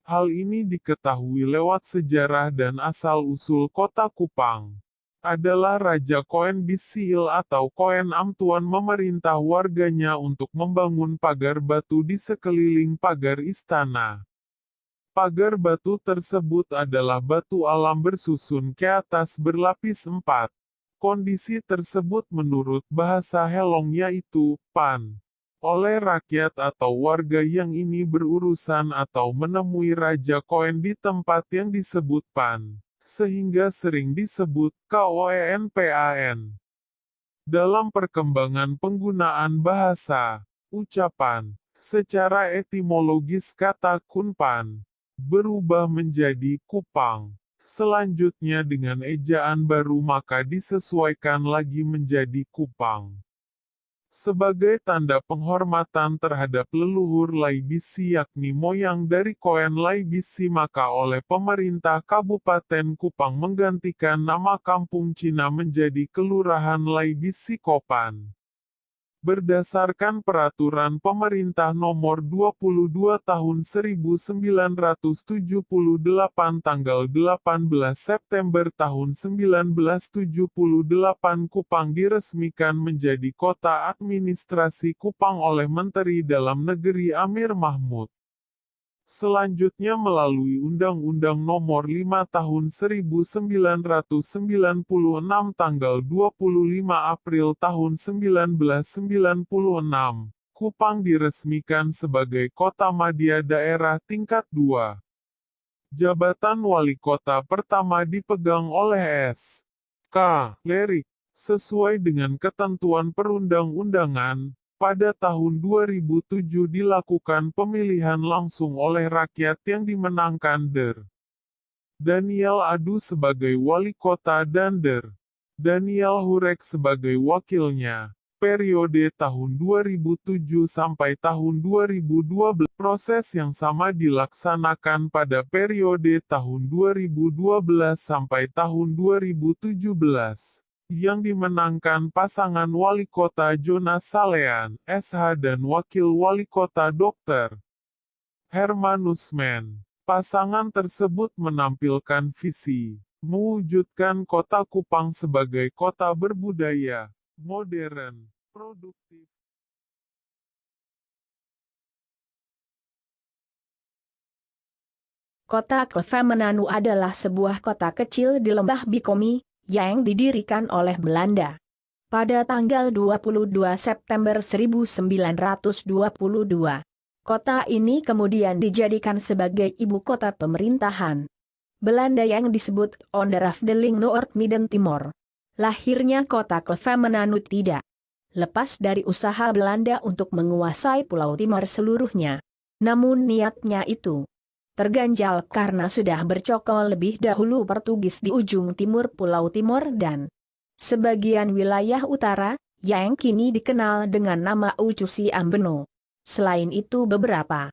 Hal ini diketahui lewat sejarah dan asal-usul kota Kupang. Adalah Raja Koen Bisil atau Koen Amtuan memerintah warganya untuk membangun pagar batu di sekeliling pagar istana. Pagar batu tersebut adalah batu alam bersusun ke atas berlapis 4. Kondisi tersebut menurut bahasa Helong yaitu, pan, oleh rakyat atau warga yang ini berurusan atau menemui Raja Koen di tempat yang disebut pan, sehingga sering disebut KOENPAN. Dalam perkembangan penggunaan bahasa, ucapan, secara etimologis kata kunpan, berubah menjadi kupang. Selanjutnya dengan ejaan baru maka disesuaikan lagi menjadi kupang. Sebagai tanda penghormatan terhadap leluhur Lai Bisi yakni moyang dari Koen Lai Bisi maka oleh pemerintah Kabupaten Kupang menggantikan nama kampung Cina menjadi Kelurahan Lai Bisi Kopan. Berdasarkan Peraturan Pemerintah Nomor 22 Tahun 1978 tanggal 18 September tahun 1978 Kupang diresmikan menjadi kota administrasi Kupang oleh Menteri Dalam Negeri Amir Mahmud. Selanjutnya melalui Undang-Undang Nomor 5 Tahun 1996 tanggal 25 April tahun 1996, Kupang diresmikan sebagai Kota Madya Daerah Tingkat 2. Jabatan Wali Kota pertama dipegang oleh S.K. Lerik, sesuai dengan ketentuan perundang-undangan. Pada tahun 2007 dilakukan pemilihan langsung oleh rakyat yang dimenangkan Der. Daniel Adu sebagai wali kota dan Der. Daniel Hurek sebagai wakilnya. Periode tahun 2007 sampai tahun 2012. Proses yang sama dilaksanakan pada periode tahun 2012 sampai tahun 2017. Yang dimenangkan pasangan wali kota Jonas Salean, SH dan wakil wali kota Dr. Hermanus Men. Pasangan tersebut menampilkan visi, mewujudkan kota Kupang sebagai kota berbudaya, modern, produktif. Kota Kleve adalah sebuah kota kecil di lembah Bikomi, yang didirikan oleh Belanda. Pada tanggal 22 September 1922, kota ini kemudian dijadikan sebagai ibu kota pemerintahan Belanda yang disebut Onderafdeling Noord Midden Timor. Lahirnya kota Kleve tidak lepas dari usaha Belanda untuk menguasai Pulau Timor seluruhnya. Namun niatnya itu terganjal karena sudah bercokol lebih dahulu Portugis di ujung timur Pulau Timor dan sebagian wilayah utara, yang kini dikenal dengan nama Ucusi Ambeno. Selain itu beberapa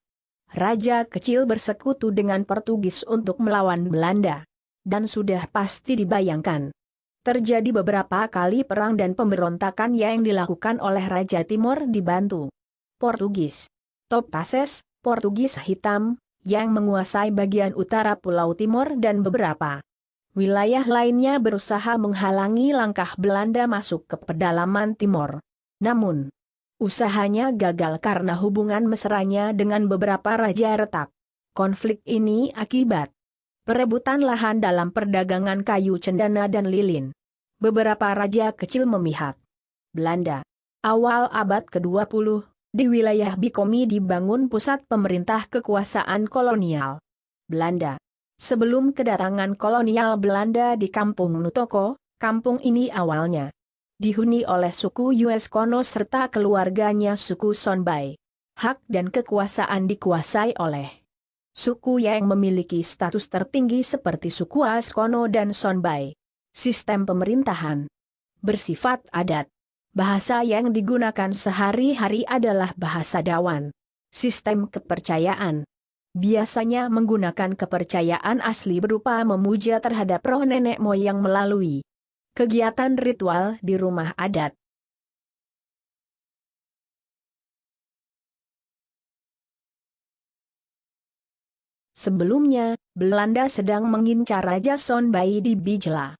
raja kecil bersekutu dengan Portugis untuk melawan Belanda. Dan sudah pasti dibayangkan. Terjadi beberapa kali perang dan pemberontakan yang dilakukan oleh Raja Timor dibantu Portugis. Topases, Portugis hitam, yang menguasai bagian utara Pulau Timor dan beberapa wilayah lainnya berusaha menghalangi langkah Belanda masuk ke pedalaman Timor. Namun, usahanya gagal karena hubungan mesranya dengan beberapa raja retak. Konflik ini akibat perebutan lahan dalam perdagangan kayu cendana dan lilin. Beberapa raja kecil memihak Belanda. Awal abad ke-20, di wilayah Bikomi dibangun pusat pemerintah kekuasaan kolonial Belanda. Sebelum kedatangan kolonial Belanda di Kampung Nutoko, kampung ini awalnya dihuni oleh suku US Kono serta keluarganya suku Sonbai. Hak dan kekuasaan dikuasai oleh suku yang memiliki status tertinggi seperti suku Askono dan Sonbai. Sistem pemerintahan bersifat adat. Bahasa yang digunakan sehari-hari adalah bahasa Dawan. Sistem kepercayaan biasanya menggunakan kepercayaan asli berupa memuja terhadap roh nenek moyang melalui kegiatan ritual di rumah adat. Sebelumnya, Belanda sedang mengincar Raja Sonbai di Bijela.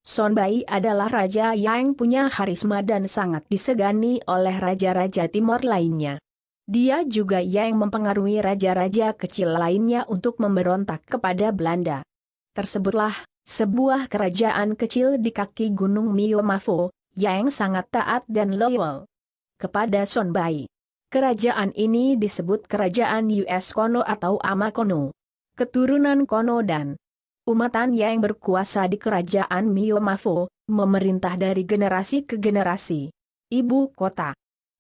Sonbai adalah raja yang punya karisma dan sangat disegani oleh raja-raja Timor lainnya. Dia juga yang mempengaruhi raja-raja kecil lainnya untuk memberontak kepada Belanda. Tersebutlah sebuah kerajaan kecil di kaki Gunung Miomavo, yang sangat taat dan loyal kepada Sonbai. Kerajaan ini disebut Kerajaan US Kono atau Ama Kono. Keturunan Kono dan umatan yang berkuasa di Kerajaan Miomavo, memerintah dari generasi ke generasi. Ibu kota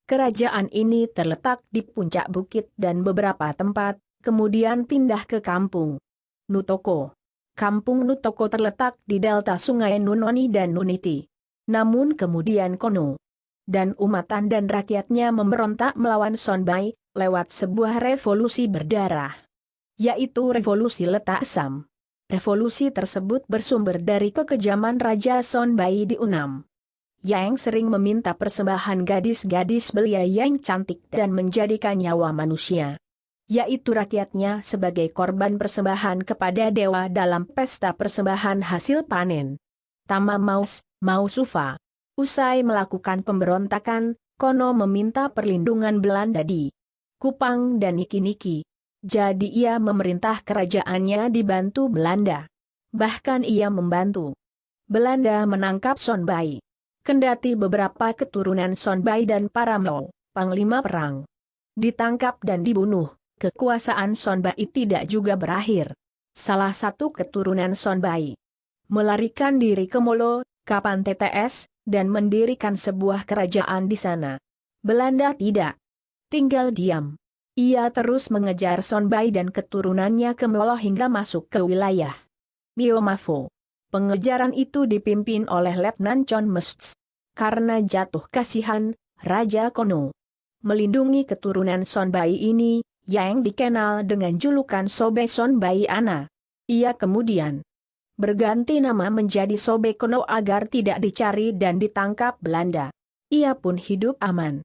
kerajaan ini terletak di puncak bukit dan beberapa tempat, kemudian pindah ke Kampung Nutoko. Kampung Nutoko terletak di delta sungai Nunoni dan Nuniti. Namun kemudian Kono dan umatan dan rakyatnya memberontak melawan Sonbai, lewat sebuah revolusi berdarah, yaitu Revolusi Letak Sam. Revolusi tersebut bersumber dari kekejaman Raja Sonbai di Unam, yang sering meminta persembahan gadis-gadis belia yang cantik dan menjadikan nyawa manusia, yaitu rakyatnya, sebagai korban persembahan kepada dewa dalam pesta persembahan hasil panen Tama Mausufa. Usai melakukan pemberontakan, Kono meminta perlindungan Belanda di Kupang dan Niki-Niki. Jadi ia memerintah kerajaannya dibantu Belanda. Bahkan ia membantu Belanda menangkap Sonbai. Kendati beberapa keturunan Sonbai dan para Mlo, panglima perang, ditangkap dan dibunuh, kekuasaan Sonbai tidak juga berakhir. Salah satu keturunan Sonbai melarikan diri ke Molo, Kapan TTS, dan mendirikan sebuah kerajaan di sana. Belanda tidak tinggal diam. Ia terus mengejar Sonbai dan keturunannya ke Molo hingga masuk ke wilayah Miomavo. Pengejaran itu dipimpin oleh Letnan Chon Msts. Karena jatuh kasihan, Raja Kono melindungi keturunan Sonbai ini, yang dikenal dengan julukan Sobe Sonbai Ana. Ia kemudian berganti nama menjadi Sobe Kono agar tidak dicari dan ditangkap Belanda. Ia pun hidup aman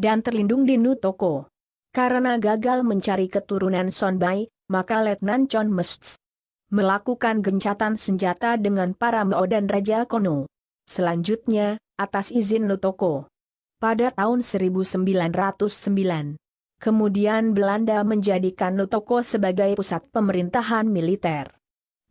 dan terlindung di Nutoko. Karena gagal mencari keturunan Sonbai, maka Letnan Chon Msts melakukan gencatan senjata dengan para Mao dan Raja Kono. Selanjutnya, atas izin Nutoko, pada tahun 1909, kemudian Belanda menjadikan Nutoko sebagai pusat pemerintahan militer.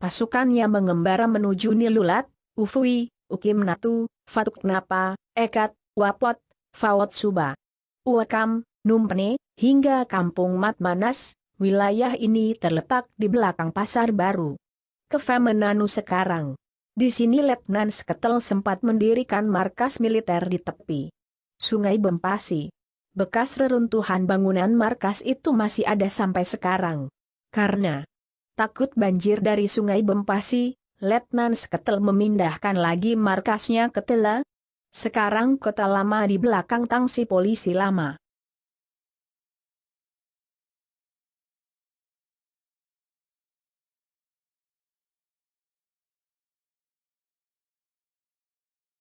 Pasukannya mengembara menuju Nilulat, Ufui, Ukimnatu, Fatuknapa, Ekat, Wapot, Fawot Suba, Uakam, Numpene, hingga Kampung Matmanas. Wilayah ini terletak di belakang Pasar Baru Kefamenanu sekarang. Di sini Letnan Sketel sempat mendirikan markas militer di tepi Sungai Bempasi. Bekas reruntuhan bangunan markas itu masih ada sampai sekarang. Karena takut banjir dari Sungai Bempasi, Letnan Sketel memindahkan lagi markasnya ke Tela. Sekarang kota lama di belakang tangsi polisi lama.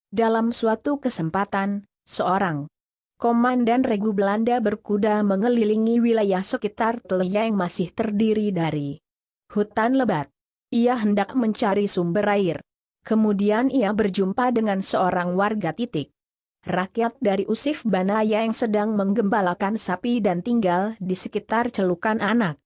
Dalam suatu kesempatan, seorang komandan regu Belanda berkuda mengelilingi wilayah sekitar Tele yang masih terdiri dari hutan lebat. Ia hendak mencari sumber air. Kemudian ia berjumpa dengan seorang warga rakyat dari Usif Bana yang sedang menggembalakan sapi dan tinggal di sekitar celukan anak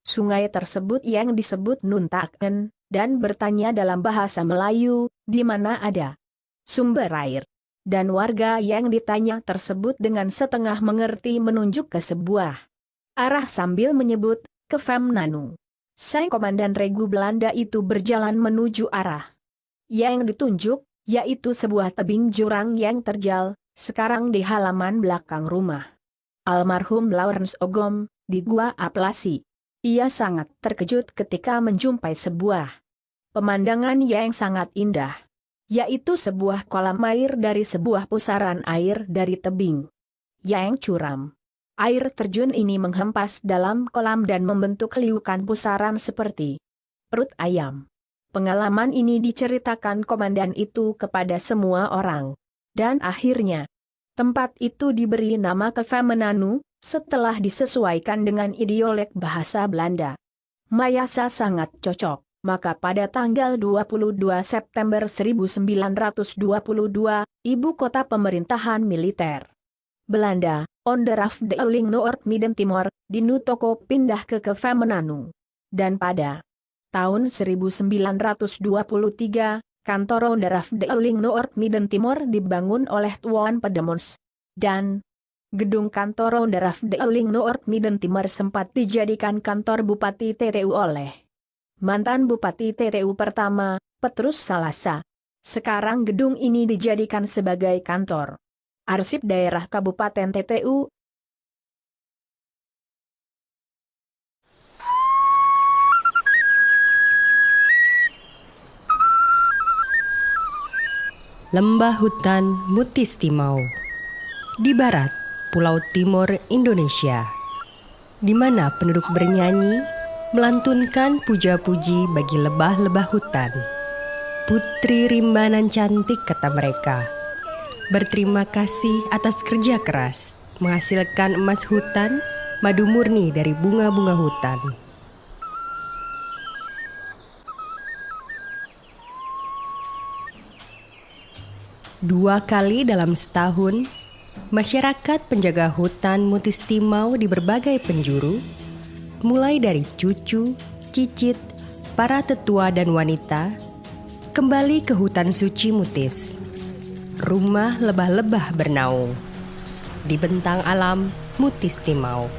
sungai tersebut yang disebut Nuntaken, dan bertanya dalam bahasa Melayu, di mana ada sumber air. Dan warga yang ditanya tersebut dengan setengah mengerti menunjuk ke sebuah arah sambil menyebut, ke Femnanu. Sang komandan regu Belanda itu berjalan menuju arah yang ditunjuk, yaitu sebuah tebing jurang yang terjal, sekarang di halaman belakang rumah almarhum Lawrence Ogom, di Gua Aplasi. Ia sangat terkejut ketika menjumpai sebuah pemandangan yang sangat indah, yaitu sebuah kolam air dari sebuah pusaran air dari tebing yang curam. Air terjun ini menghempas dalam kolam dan membentuk liukan pusaran seperti perut ayam. Pengalaman ini diceritakan komandan itu kepada semua orang. Dan akhirnya, tempat itu diberi nama Kefemenanu, setelah disesuaikan dengan idiolek bahasa Belanda. Mayasa sangat cocok. Maka pada tanggal 22 September 1922, ibu kota pemerintahan militer Belanda, Onderafdeling Noord Midden Timor, di Nutoko pindah ke Kefemenanu. Dan pada tahun 1923, kantor Onderafdeling Noord Midden Timor dibangun oleh Tuan Pedemons. Dan gedung kantor Onderafdeling Noord Midden Timor sempat dijadikan kantor Bupati TTU oleh mantan Bupati TTU pertama, Petrus Salasa. Sekarang gedung ini dijadikan sebagai kantor arsip daerah Kabupaten TTU. Lembah hutan Mutis Timau di barat Pulau Timor, Indonesia, di mana penduduk bernyanyi melantunkan puja-puji bagi lebah-lebah hutan. Putri rimbanan cantik, kata mereka, berterima kasih atas kerja keras menghasilkan emas hutan, madu murni dari bunga-bunga hutan. Dua kali dalam setahun, masyarakat penjaga hutan Mutis Timau di berbagai penjuru, mulai dari cucu, cicit, para tetua dan wanita, kembali ke hutan suci Mutis, rumah lebah-lebah bernaung di bentang alam Mutis Timau.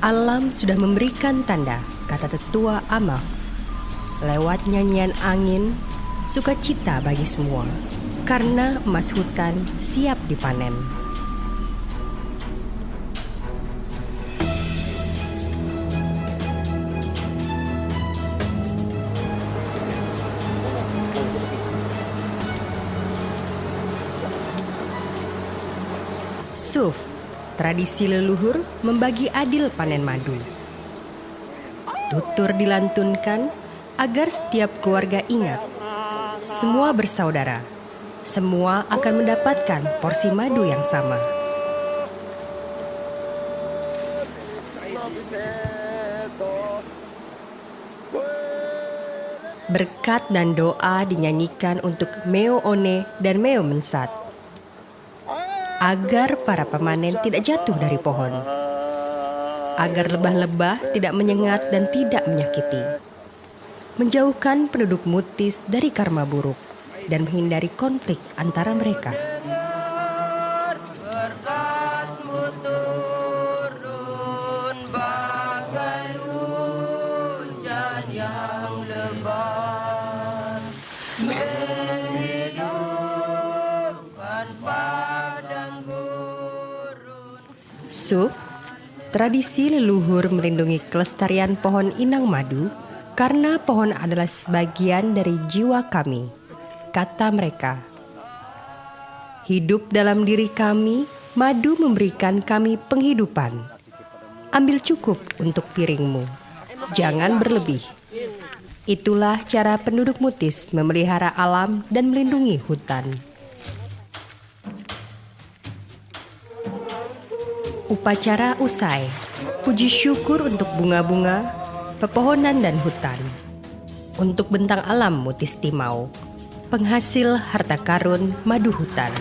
Alam sudah memberikan tanda, kata tetua Amaf. Lewat nyanyian angin, sukacita bagi semua, karena emas hutan siap dipanen. Suf, tradisi leluhur membagi adil panen madu. Tutur dilantunkan agar setiap keluarga ingat, semua bersaudara, semua akan mendapatkan porsi madu yang sama. Berkat dan doa dinyanyikan untuk Meo One dan Meo Mensat, agar para pemanen tidak jatuh dari pohon, agar lebah-lebah tidak menyengat dan tidak menyakiti, menjauhkan penduduk Mutis dari karma buruk. dan menghindari konflik antara mereka. Suf, tradisi leluhur melindungi kelestarian pohon inang madu karena pohon adalah sebagian dari jiwa kami, kata mereka. Hidup dalam diri kami, madu memberikan kami penghidupan. Ambil cukup untuk piringmu, jangan berlebih. Itulah cara penduduk Mutis memelihara alam dan melindungi hutan. Upacara usai, puji syukur untuk bunga-bunga, pepohonan dan hutan. Untuk bentang alam Mutis Timau, penghasil harta karun madu hutan.